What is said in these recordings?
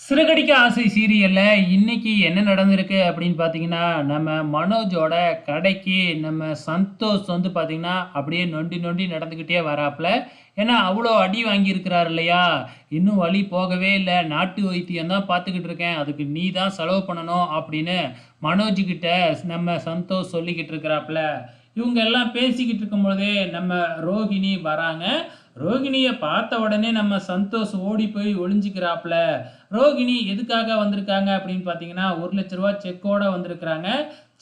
சிறகடிக்க ஆசை சீரியல்ல இன்னைக்கு என்ன நடந்திருக்கு அப்படின்னு பார்த்தீங்கன்னா, நம்ம மனோஜோட கடைக்கு நம்ம சந்தோஷ் வந்து பார்த்தீங்கன்னா, அப்படியே நொண்டி நொண்டி நடந்துக்கிட்டே வராப்ல. ஏன்னா, அவ்வளோ அடி வாங்கியிருக்கிறாரு இல்லையா? "இன்னும் வலி போகவே இல்ல. நாட்டு வைத்தியம் தான் பார்த்துக்கிட்டு இருக்கேன். அதுக்கு நீ தான் செலவு பண்ணணும்." அப்படின்னு மனோஜ் கிட்ட நம்ம சந்தோஷ் சொல்லிக்கிட்டு இருக்கிறாப்ல. இவங்க எல்லாம் பேசிக்கிட்டு இருக்கும்பொழுதே நம்ம ரோகிணி வராங்க. ரோகிணிய பார்த்த உடனே நம்ம சந்தோஷ் ஓடி போய் ஒளிஞ்சுக்கிறாப்ல. ரோகிணி எதுக்காக வந்திருக்காங்க அப்படின்னு பார்த்தீங்கன்னா, ரூ. 1,00,000 செக்கோட வந்திருக்கிறாங்க.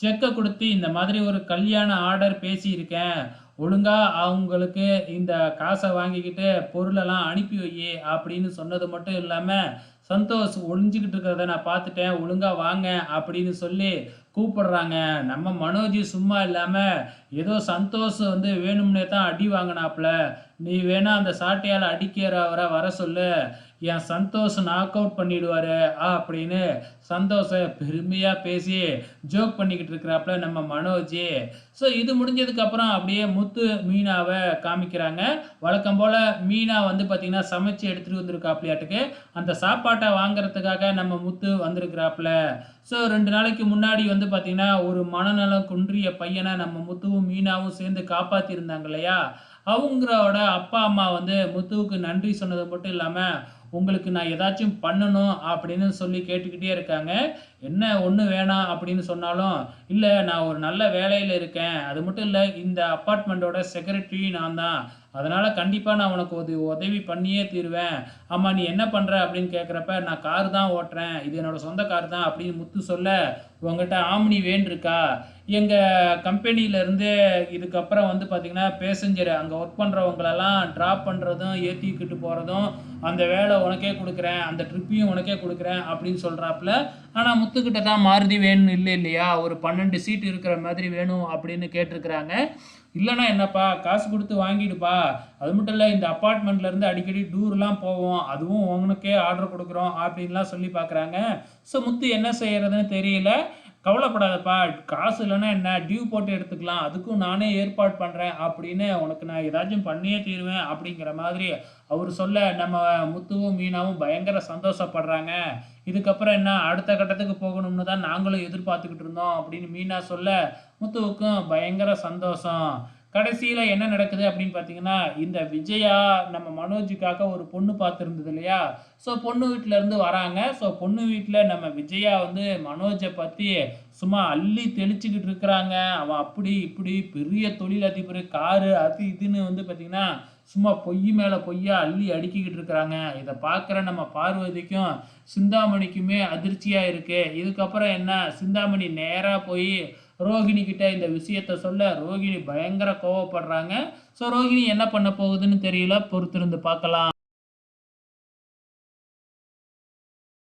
செக்க குடுத்து இந்த மாதிரி ஒரு கல்யாண ஆர்டர் பேசியிருக்கேன். ஒழுங்கா அவங்களுக்கு இந்த காச வாங்கிக்கிட்டு பொருளெல்லாம் அனுப்பி வையி அப்படின்னு சொன்னது மட்டும் இல்லாம, சந்தோஷ் ஒளிஞ்சுகிட்டு இருக்கிறத நான் பார்த்துட்டேன். ஒழுங்கா வாங்க அப்படின்னு சொல்லி கூப்பிடுறாங்க. நம்ம மனோஜ் சும்மா இல்லாம, ஏதோ சந்தோஷ் வந்து வேணும்னே தான் அடி வாங்குனாப்ல. நீ வேணா அந்த சாட்டையால அடிக்கிறவர வர சொல்லு. என் சந்தோஷ் நாக் அவுட் பண்ணிடுவாரு அப்படின்னு சந்தோஷ பெருமையா பேசி ஜோக் பண்ணிக்கிட்டு இருக்கிறாப்புல நம்ம மனோஜ். ஸோ இது முடிஞ்சதுக்கு அப்புறம் அப்படியே முத்து மீனாவை காமிக்கிறாங்க. வழக்கம் போல மீனா வந்து பார்த்தீங்கன்னா சமைச்சு எடுத்துட்டு வந்திருக்காப்லையாட்டுக்கு. அந்த சாப்பாட்டை வாங்குறதுக்காக நம்ம முத்து வந்திருக்கிறாப்புல. ஸோ 2 நாளைக்கு முன்னாடி வந்து பார்த்தீங்கன்னா ஒரு மனநலம் குன்றிய பையனை நம்ம முத்துவும் மீனாவும் சேர்ந்து காப்பாத்தியிருந்தாங்க இல்லையா? அவங்களோட அப்பா அம்மா வந்து முத்துவுக்கு நன்றி சொன்னது மட்டும் இல்லாம, உங்களுக்கு நான் ஏதாச்சும் பண்ணணும் அப்படின்னு சொல்லி கேட்டுக்கிட்டே இருக்காங்க. என்ன ஒண்ணு வேணாம் அப்படின்னு சொன்னாலும், இல்ல நான் ஒரு நல்ல வேலையில இருக்கேன். அது மட்டும் இல்ல இந்த அபார்ட்மெண்டோட செக்ரட்டரி நான் தான். அதனால கண்டிப்பா நான் உனக்கு ஒரு உதவி பண்ணியே தீருவேன். ஆமா நீ என்ன பண்ற அப்படின்னு கேட்கிறப்ப, நான் கார் தான் ஓட்டுறேன். இது என்னோட சொந்த கார் தான் அப்படின்னு முத்து சொல்ல, உன்கிட்ட ஆம்னி வேன் இருக்கா? எங்க கம்பெனியில இருந்து இதுக்கப்புறம் வந்து பார்த்தீங்கன்னா, பேசஞ்சர் அங்க ஒர்க் பண்றவங்களெல்லாம் டிராப் பண்றதும், ஏத்திக்கிட்டு போறதும், அந்த வேலை உனக்கே குடுக்குறேன். அந்த ட்ரிப்பையும் உனக்கே குடுக்குறேன் அப்படின்னு சொல்றாப்ல. ஆனா முத்துக்கிட்ட தான் மாருதி வேன் இல்ல இல்லையா? ஒரு 12 சீட் இருக்கிற மாதிரி வேணும் அப்படின்னு கேட்டிருக்கிறாங்க. இல்லன்னா என்னப்பா காசு குடுத்து வாங்கிடுப்பா. அது மட்டும் இல்ல இந்த அபார்ட்மெண்ட்ல இருந்து அடிக்கடி டூர்லாம் போவோம். அதுவும் உனக்கே ஆர்டர் குடுக்குறோம் அப்படின்லாம் சொல்லி பார்க்குறாங்க. ஸோ முத்து என்ன செய்யறதுன்னு தெரியல. கவலைப்படாதப்பா காசு இல்லைன்னா என்ன டியூ போட்டு எடுத்துக்கலாம். அதுக்கும் நானே ஏற்பாடு பண்றேன் அப்படின்னு உனக்கு நான் ஏதாச்சும் பண்ணியே தீருவேன் அப்படிங்கிற மாதிரி அவரு சொல்ல நம்ம முத்துவும் மீனாவும் பயங்கர சந்தோஷப்படுறாங்க. இதுக்கப்புறம் என்ன அடுத்த கட்டத்துக்கு போகணும்னு தான் நாங்களும் எதிர்பார்த்துக்கிட்டு இருந்தோம் அப்படின்னு மீனா சொல்ல முத்துவுக்கும் பயங்கர சந்தோஷம். கடைசியில என்ன நடக்குது அப்படின்னு பார்த்தீங்கன்னா, இந்த விஜயா நம்ம மனோஜுக்காக ஒரு பொண்ணு பார்த்துருந்தது இல்லையா? ஸோ பொண்ணு வீட்ல இருந்து வராங்க. ஸோ பொண்ணு வீட்ல நம்ம விஜயா வந்து மனோஜ பத்தி சும்மா அள்ளி தெளிச்சுக்கிட்டு இருக்கிறாங்க. அவன் அப்படி இப்படி பெரிய தொழிலதிபர், காரு அது இதுன்னு வந்து பார்த்தீங்கன்னா, சும்மா பொய் மேல பொய்யா அள்ளி அடுக்கிக்கிட்டு இருக்கிறாங்க. இத பார்க்குற நம்ம பார்வதிக்கும், சிந்தாமணிக்குமே அதிர்ச்சியா இருக்கு. இதுக்கப்புறம் என்ன சிந்தாமணி நேரா போய் ரோகிணி கிட்ட இந்த விஷயத்த சொல்ல, ரோகிணி பயங்கர கோவப்படுறாங்க. ஸோ ரோகிணி என்ன பண்ண போகுதுன்னு தெரியல. பொறுத்திருந்து பார்க்கலாம்.